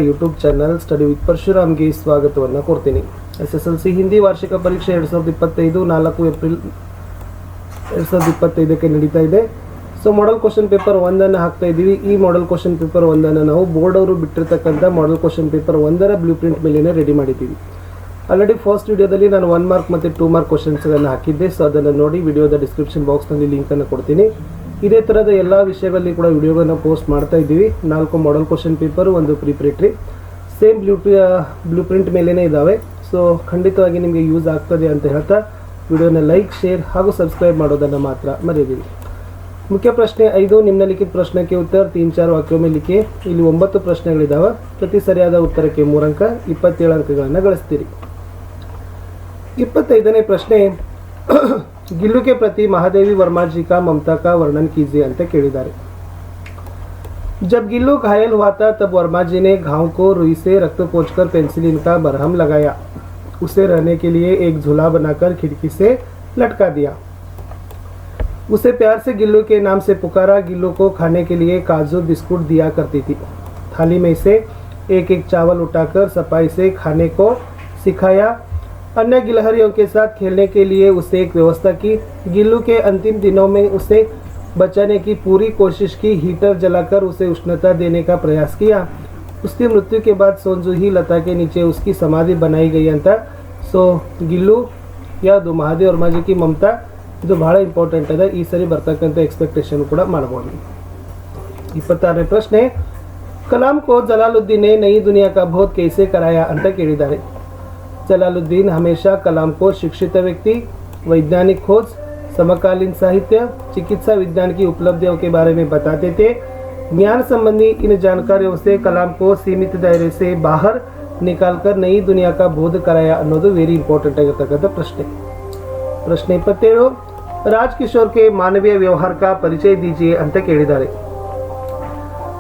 YouTube channel study with ಪರಶುರಾಮ್ಗೆ ಸ್ವಾಗತವನ್ನು ಕೊಡ್ತೀನಿ. SSLC Hindi ವಾರ್ಷಿಕ ಪರೀಕ್ಷೆ 2025 4 ಏಪ್ರಿಲ್ 2025ಕ್ಕೆ ನಡೀತಾ ಇದೆ. ಸೊ ಮಾಡೆಲ್ ಕ್ವಶನ್ ಪೇಪರ್ 1 ಹಾಕ್ತಾ ಇದ್ದೀವಿ. ಈ ಮಾಡೆಲ್ ಕ್ವಶನ್ ಪೇಪರ್ 1 ನಾವು ಬೋರ್ಡ್ ಅವರು ಬಿಟ್ಟಿರ್ತಕ್ಕಂಥ model question paper 1 blue print ಮೇಲೇನೆ ರೆಡಿ ಮಾಡಿದ್ದೀವಿ. ಆಲ್ರೆಡಿ ಫಸ್ಟ್ ವಿಡಿಯೋದಲ್ಲಿ ನಾನು 1 ಮಾರ್ಕ್ ಮತ್ತು 2 ಮಾರ್ಕ್ ಕ್ವಶನ್ಸ್ಗಳನ್ನು ಹಾಕಿದ್ದೆ. ಸೊ ಅದನ್ನು ನೋಡಿ ವಿಡಿಯೋದ ಡಿಸ್ಕ್ರಿಪ್ಷನ್ ಬಾಕ್ಸ್ನಲ್ಲಿ ಲಿಂಕನ್ನು ಕೊಡ್ತೀನಿ. ಇದೇ ಥರದ ಎಲ್ಲ ವಿಷಯಗಳಲ್ಲಿ ಕೂಡ ವಿಡಿಯೋಗಳನ್ನು ಪೋಸ್ಟ್ ಮಾಡ್ತಾ ಇದ್ದೀವಿ. 4 model question paper, 1 preparatory, same blue print ಮೇಲೇ ಇದ್ದಾವೆ. ಸೊ ಖಂಡಿತವಾಗಿ ನಿಮಗೆ ಯೂಸ್ ಆಗ್ತದೆ ಅಂತ ಹೇಳ್ತಾ ವಿಡಿಯೋನ ಲೈಕ್, ಶೇರ್ ಹಾಗೂ ಸಬ್ಸ್ಕ್ರೈಬ್ ಮಾಡೋದನ್ನು ಮಾತ್ರ ಮರೆಯದಿರಿ. ಮುಖ್ಯ ಪ್ರಶ್ನೆ 5 ನಿಮ್ನಲಿಖಿತ ಪ್ರಶ್ನೆಗೆ ಉತ್ತರ 3-4 ವಾಕ್यों में लिखिए. ಇಲ್ಲಿ 9 ಪ್ರಶ್ನೆಗಳಿದ್ದಾವೆ. ಪ್ರತಿ ಸರಿಯಾದ ಉತ್ತರಕ್ಕೆ 3 ಅಂಕ, 27 ಅಂಕಗಳನ್ನು ಗಳಿಸ್ತೀರಿ. 25ನೇ ಪ್ರಶ್ನೆ, गिल्लू के प्रति महादेवी वर्मा जी का ममता का वर्णन कीजिए ಅಂತ ಕೇಳಿದ್ದಾರೆ. जब गिल्लू घायल हुआ था तब वर्मा जी ने घाव को रुई से रक्त पोंछकर पेंसिलिन का मरहम लगाया. उसे रहने के लिए एक झूला बनाकर खिड़की से लटका दिया. उसे प्यार से गिल्लू के नाम से पुकारा. गिल्लू को खाने के लिए काजू बिस्कुट दिया करती थी. थाली में से एक एक चावल उठाकर सफाई से खाने को सिखाया. अन्य गिलहरियों के साथ खेलने के लिए उसे एक व्यवस्था की. गिल्लू के अंतिम दिनों में उसे बचाने की पूरी कोशिश की. हीटर जलाकर उसे उष्णता देने का प्रयास किया. उसकी मृत्यु के बाद सोनजूही लता के नीचे उसकी समाधि बनाई गई ಅಂತ. ಸೊ ಗಿಲ್ಲು ಯಾವುದು ಮಹಾದೇವ್ ವರ್ಮಾ ಜಿ ಕಿ ಮಮತಾ, ಇದು ಬಹಳ ಇಂಪಾರ್ಟೆಂಟ್ ಇದೆ. ಈ ಸರಿ ಬರ್ತಕ್ಕಂಥ ಎಕ್ಸ್ಪೆಕ್ಟೇಷನ್ ಕೂಡ ಮಾಡಬಹುದು. 26ನೇ ಪ್ರಶ್ನೆ, कलाम को जलालुद्दीन ने नई दुनिया का बोध कैसे कराया ಅಂತ ಕೇಳಿದ್ದಾರೆ. जलालुद्दीन हमेशा कलाम को शिक्षित व्यक्ति, वैज्ञानिक खोज, समकालीन साहित्य, चिकित्सा विज्ञान की उपलब्धियों के बारे में बताते थे. ज्ञान संबंधी इन जानकारियों से कलाम को सीमित दायरे से बाहर निकालकर नई दुनिया का बोध कराया ಅನ್ನೋದು ವೆರಿ ಇಂಪಾರ್ಟೆಂಟ್ ಆಗಿರತಕ್ಕಂಥ ಪ್ರಶ್ನೆ. ಪ್ರಶ್ನೆ 27, राजकिशोर के मानवीय व्यवहार का परिचय दीजिए ಅಂತ ಕೇಳಿದ್ದಾರೆ.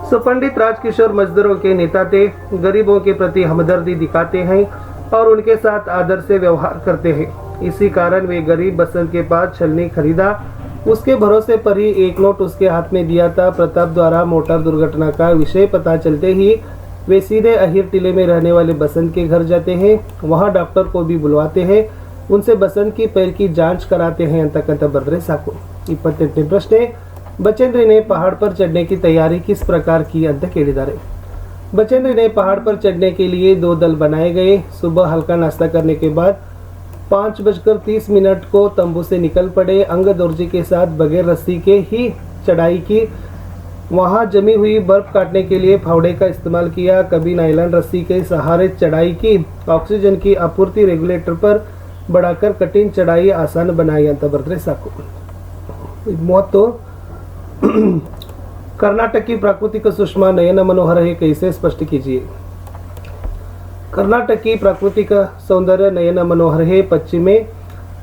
सो पंडित राजकिशोर मजदूरों के नेता थे. गरीबों के प्रति हमदर्दी दिखाते हैं और उनके साथ आदर से व्यवहार करते हैं. इसी कारण वे गरीब बसंत के पास छलनी खरीदा. उसके भरोसे पर ही एक नोट उसके हाथ में दिया था. प्रताप द्वारा मोटर दुर्घटना का विषय पता चलते ही वे सीधे अहिर टीले में रहने वाले बसंत के घर जाते हैं. वहाँ डॉक्टर को भी बुलवाते हैं. उनसे बसंत की पैर की जांच कराते हैं ಅಂತಕ್ಕಂಥ बर्रे साको. 28ನೇ ಪ್ರಶ್ನೆ, बचेंद्र ने पहाड़ पर चढ़ने की तैयारी किस प्रकार की ಅಂತ ಕೇಳಿದ್ದಾರೆ. बचेंद्र ने पहाड़ पर चढ़ने के लिए 2 दल बनाए गए. सुबह हल्का नाश्ता करने के बाद 5:30 को तंबू से निकल पड़े. अंग दोर्जी के साथ बगैर रस्सी के ही चढ़ाई की. वहां जमी हुई बर्फ काटने के लिए फावड़े का इस्तेमाल किया. कभी नायलॉन रस्सी के सहारे चढ़ाई की. ऑक्सीजन की आपूर्ति रेगुलेटर पर बढ़ाकर कठिन चढ़ाई आसान बनाई ಅಂತ ಬರೆದ್ರೆ ಸಾಕು. 30, कर्नाटक की प्राकृतिक सुषमा नयन मनोहर है कैसे स्पष्ट कीजिए. कर्नाटक की प्राकृतिक सौंदर्य नयन मनोहर है. पश्चिम में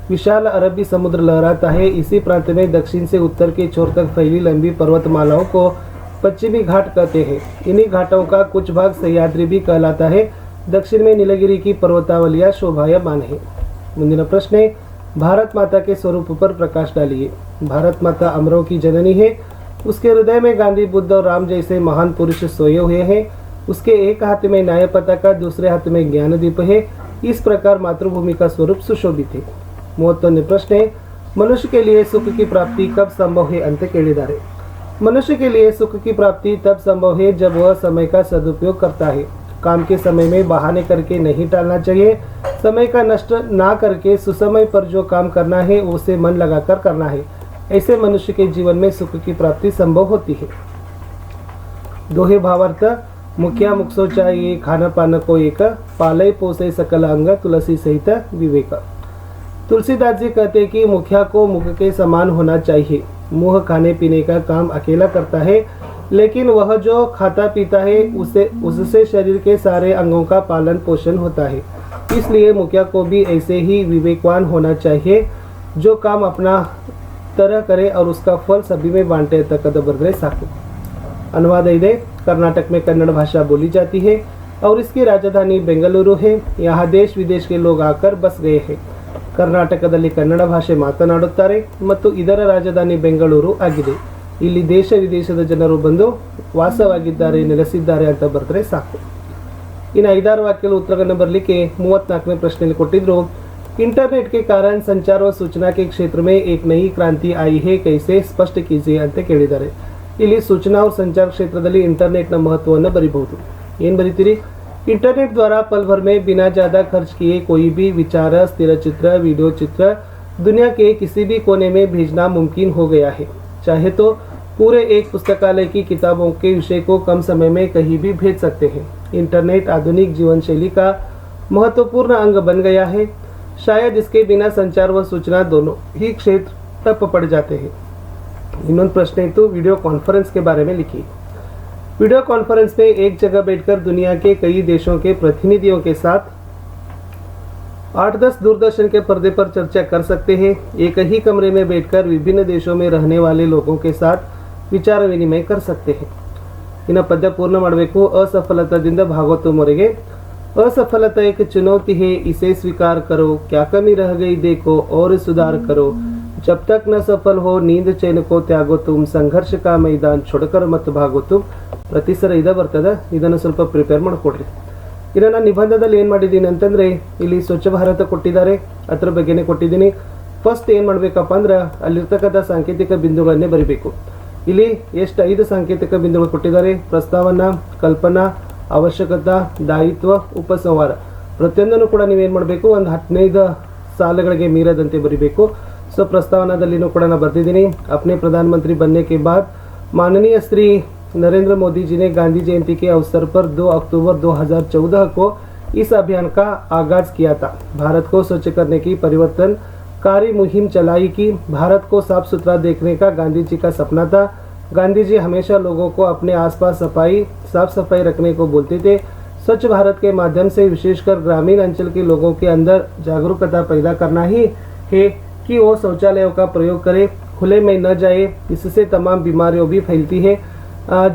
विशाल अरबी समुद्र लहराता है. इसी प्रांत में दक्षिण से उत्तर के छोर तक फैली लंबी पर्वतमालाओं को पश्चिमी घाट कहते हैं. इन्हीं घाटों का कुछ भाग सह्याद्री भी कहलाता है. दक्षिण में नीलगिरी की पर्वतावलियां शोभायमान है. ಮುಂದಿನ ಪ್ರಶ್ನೆ, भारत माता के स्वरूप पर प्रकाश डालिए. भारत माता अमरों की जननी है. उसके हृदय में गांधी, बुद्ध और राम जैसे महान पुरुष सोए हुए हैं. उसके एक हाथ में न्याय पताका, दूसरे हाथ में ज्ञान दीप है. इस प्रकार मातृभूमि का स्वरूप सुशोभित है. 31ನೇ ಪ್ರಶ್ನೆ, मनुष्य के लिए सुख की प्राप्ति कब संभव है ಅಂತ ಕೇಳಿದ್ದಾರೆ. मनुष्य के लिए सुख की प्राप्ति तब संभव है जब वह समय का सदुपयोग करता है. काम के समय में बहाने करके नहीं टालना चाहिए. समय का नष्ट ना करके सुसमय पर जो काम करना है उसे मन लगाकर करना है. ऐसे मनुष्य के जीवन में सुख की प्राप्ति संभव होती है. दोहे भावार्थ, मुखिया मुखसो चाहिए खाना पान को एक, पालय पोसे सकल अंग तुलसी सहित विवेक. तुलसीदास जी कहते हैं कि मुखिया को मुख के समान होना चाहिए. मुंह खाने पीने का काम अकेला करता है, लेकिन वह जो खाता पीता है उससे शरीर के सारे अंगों का पालन पोषण होता है. इसलिए मुखिया को भी ऐसे ही विवेकवान होना चाहिए, जो काम अपना तरह करे और उसका फल सभी में बांटे तक बर्रे साकू. अनुवाद ಇದೆ. कर्नाटक में कन्नड़ भाषा बोली जाती है और इसकी राजधानी बेंगलुरु है. यहाँ देश विदेश के लोग आकर बस गए हैं. ಕರ್ನಾಟಕದಲ್ಲಿ ಕನ್ನಡ ಭಾಷೆ ಮಾತನಾಡುತ್ತಾರೆ ಮತ್ತು ಇದರ ರಾಜಧಾನಿ ಬೆಂಗಳೂರು ಆಗಿದೆ. ಇಲ್ಲಿ ದೇಶ ವಿದೇಶದ ಜನರು ಬಂದು ವಾಸವಾಗಿದ್ದಾರೆ, ನೆಲೆಸಿದ್ದಾರೆ ಅಂತ ಬರೆದ್ರೆ ಸಾಕು. ಇನ್ನು 5-6 ವಾಕ್ಯಗಳ ಉತ್ತರಗಳನ್ನು ಬರಲಿಕ್ಕೆ 34ನೇ ಪ್ರಶ್ನೆಯಲ್ಲಿ ಕೊಟ್ಟಿದ್ರು. इंटरनेट के कारण संचार व सूचना के क्षेत्र में एक नई क्रांति आई है, कैसे स्पष्ट कीजिए ಅಂತ ಕೇಳಿದ್ದಾರೆ. ಇಲ್ಲಿ सूचना और संचार ಕ್ಷೇತ್ರದಲ್ಲಿ ಇಂಟರ್ನೆಟ್ನ ಮಹತ್ವವನ್ನು ಬರಿಬಹುದು. ಏನು ಬರೀತೀರಿ? इंटरनेट द्वारा पल भर में बिना ज़्यादा खर्च किए कोई भी विचार, स्थिर चित्र, वीडियो चित्र दुनिया के किसी भी कोने में भेजना मुमकिन हो गया है. चाहे तो पूरे एक पुस्तकालय की किताबों के विषय को कम समय में कहीं भी भेज सकते हैं. इंटरनेट आधुनिक जीवन शैली का महत्वपूर्ण अंग बन गया है. शायद इसके बिना संचार व सूचना दोनों ही क्षेत्र ठप पड़ जाते हैं. ಇನ್ನೊಂದು ಪ್ರಶ್ನೆ ಇತ್ತು, वीडियो कॉन्फ्रेंस के बारे में लिखिए. वीडियो कॉन्फ्रेंस में एक जगह बैठकर दुनिया के कई देशों के प्रतिनिधियों के साथ 8-10 दूरदर्शन के पर्दे पर चर्चा कर सकते हैं. एक ही कमरे में बैठकर विभिन्न देशों में रहने वाले लोगों के साथ विचार विनिमय कर सकते हैं. ಇನ್ನು ಪದ್ಯ ಪೂರ್ಣ ಮಾಡಬೇಕು. असफलताದಿಂದ ಭಾಗವತುವರೆಗೆ. असफलता एक चुनौती है, इसे स्वीकार करो. क्या कमी रह गई देखो और सुधार करो. जब तक न सफल हो नींद चैन को त्यागो तुम. संघर्ष का मैदान छोड़कर मत भागो तुम. ಪ್ರತಿ ಸಲ ಇದ ಬರ್ತದೆ, ಇದನ್ನು ಸ್ವಲ್ಪ ಪ್ರಿಪೇರ್ ಮಾಡಿಕೊಡ್ರಿ. ಇನ್ನು ನಾನು ನಿಬಂಧದಲ್ಲಿ ಏನು ಮಾಡಿದ್ದೀನಿ ಅಂತಂದರೆ, ಇಲ್ಲಿ ಸ್ವಚ್ಛ ಭಾರತ ಕೊಟ್ಟಿದ್ದಾರೆ, ಅದ್ರ ಬಗ್ಗೆನೇ ಕೊಟ್ಟಿದ್ದೀನಿ. ಫಸ್ಟ್ ಏನು ಮಾಡಬೇಕಪ್ಪ ಅಂದ್ರೆ ಅಲ್ಲಿರ್ತಕ್ಕಂಥ ಸಾಂಕೇತಿಕ ಬಿಂದುಗಳನ್ನೇ ಬರಿಬೇಕು. ಇಲ್ಲಿ ಎಷ್ಟು 5 ಸಾಂಕೇತಿಕ ಬಿಂದುಗಳು ಕೊಟ್ಟಿದ್ದಾರೆ. ಪ್ರಸ್ತಾವನಾ, ಕಲ್ಪನಾ, ಅವಶ್ಯಕತಾ, दायित्व, ಉಪಸಂಹಾರ. ಪ್ರತಿಯೊಂದನ್ನು ಕೂಡ ನೀವೇನು ಮಾಡಬೇಕು, ಒಂದು 15 ಸಾಲುಗಳಿಗೆ ಮೀರದಂತೆ ಬರಿಬೇಕು. ಸೊ ಪ್ರಸ್ತಾವನಾದಲ್ಲಿನೂ ಕೂಡ ನಾನು ಬರೆದಿದ್ದೀನಿ. अपने प्रधानमंत्री बनने के बाद माननीय श्री नरेंद्र मोदी जी ने गांधी जयंती के अवसर पर 2 अक्टूबर 2014 को इस अभियान का आगाज किया था. भारत को स्वच्छ करने की परिवर्तनकारी मुहिम चलाई की. भारत को साफ सुथरा देखने का गांधी जी का सपना था. गांधी जी हमेशा लोगों को अपने आसपास साफ सफाई रखने को बोलते थे. स्वच्छ भारत के माध्यम से विशेषकर ग्रामीण अंचल के लोगों के अंदर जागरूकता पैदा करना ही है कि वो शौचालयों का प्रयोग करें, खुले में न जाए. इससे तमाम बीमारियों भी फैलती है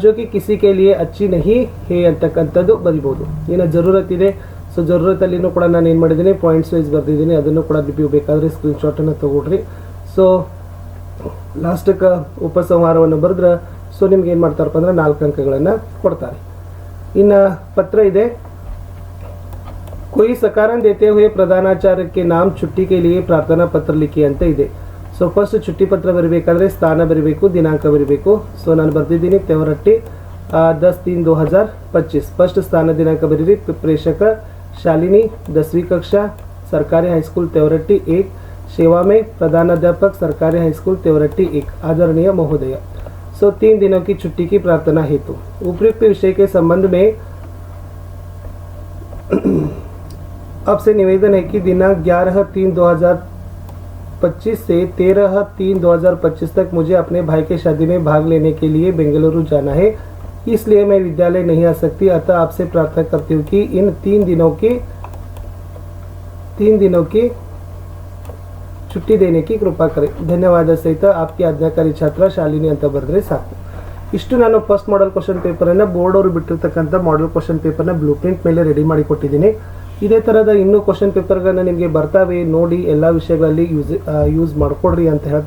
जो कि किसी के लिए अच्छी नहीं है ಅಂತಕ್ಕಂಥದ್ದು ಬರಿಬೋದು. ಇನ್ನು ಜರೂರತ್ ಇದೆ. ಸೊ ಜರೂರತ್ತಲ್ಲಿನೂ ಕೂಡ ನಾನು ಏನು ಮಾಡಿದ್ದೀನಿ, ಪಾಯಿಂಟ್ಸ್ ವೈಸ್ ಬರೆದಿದ್ದೀನಿ. ಅದನ್ನು ಕೂಡ ನೀವು ಬೇಕಾದರೆ ಸ್ಕ್ರೀನ್ಶಾಟನ್ನು ತೊಗೊಳ್ರಿ. ಸೊ ಲಾಸ್ಟಕ್ಕೆ ಉಪಸಂಹಾರವನ್ನು ಬರೆದ್ರೆ ಸೊ ನಿಮ್ಗೆ ಏನು ಮಾಡ್ತಾರಪ್ಪ ಅಂದ್ರೆ 4 ಅಂಕಗಳನ್ನು ಕೊಡ್ತಾರೆ. ಇನ್ನು ಪತ್ರ ಇದೆ. कोई सकारण देते हुए प्रधानाचार्य के नाम छुट्टी के लिए प्रार्थना पत्र लिखी ಅಂತ ಇದೆ. ಸೊ ಫಸ್ಟ್ छुट्टी ಪತ್ರ ಬರಬೇಕಾದ್ರೆ ಸ್ಥಾನ ಬರಬೇಕು, ದಿನಾಂಕ ಬರಬೇಕು. ಸೊ ನಾನು ಬರ್ತಿದ್ದೀನಿ ತೆವರಟ್ಟಿ 10/3/2025. ಫಸ್ಟ್ ಸ್ಥಾನ ದಿನಾಂಕ ಬರೀರಿ. प्रेषक शालिनी 10वीं कक्षा सरकारी हाईस्कूल तेवरट्टी 1. सेवा में प्रधानाध्यापक सरकारी हाईस्कूल तेवरट्टी 1. आदरणीय महोदय. सो 3 दिनों की छुट्टी की प्रार्थना हेतु उपयुक्त विषय के संबंध में आपसे निवेदन है कि दिनांक 11/3/2025 से 13/3/2025 तक मुझे अपने भाई के शादी में भाग लेने के लिए बेंगलुरु जाना है. इसलिए मैं विद्यालय नहीं आ सकती. अतः आपसे प्रार्थना करती हूँ कि इन 3 दिनों की छुट्टी देने की कृपा करें. ಧನ್ಯವಾದ ಸಹಿತ आपकी ಆಜ್ಞಾಕಾರಿ ಛಾತ್ರ ಶಾಲಿನಿ ಅಂತ ಬರೆದ್ರೆ ಸಾಕು. ಇಷ್ಟು ನಾನು ಫಸ್ಟ್ ಮಾಡೆಲ್ ಕ್ವಶನ್ ಪೇಪರನ್ನು ಬೋರ್ಡ್ ಅವರು ಬಿಟ್ಟಿರ್ತಕ್ಕಂಥ ಮಾಡೆಲ್ ಕ್ವಶನ್ ಪೇಪರ್ನ ಬ್ಲೂ ಪ್ರಿಂಟ್ ಮೇಲೆ ರೆಡಿ ಮಾಡಿ ಕೊಟ್ಟಿದ್ದೀನಿ. ಇದೇ ಥರದ ಇನ್ನೂ ಕ್ವಶನ್ ಪೇಪರ್ಗಳನ್ನ ನಿಮಗೆ ಬರ್ತಾವೆ, ನೋಡಿ ಎಲ್ಲ ವಿಷಯಗಳಲ್ಲಿ ಯೂಸ್ ಮಾಡಿಕೊಡ್ರಿ ಅಂತ ಹೇಳ್ತಾ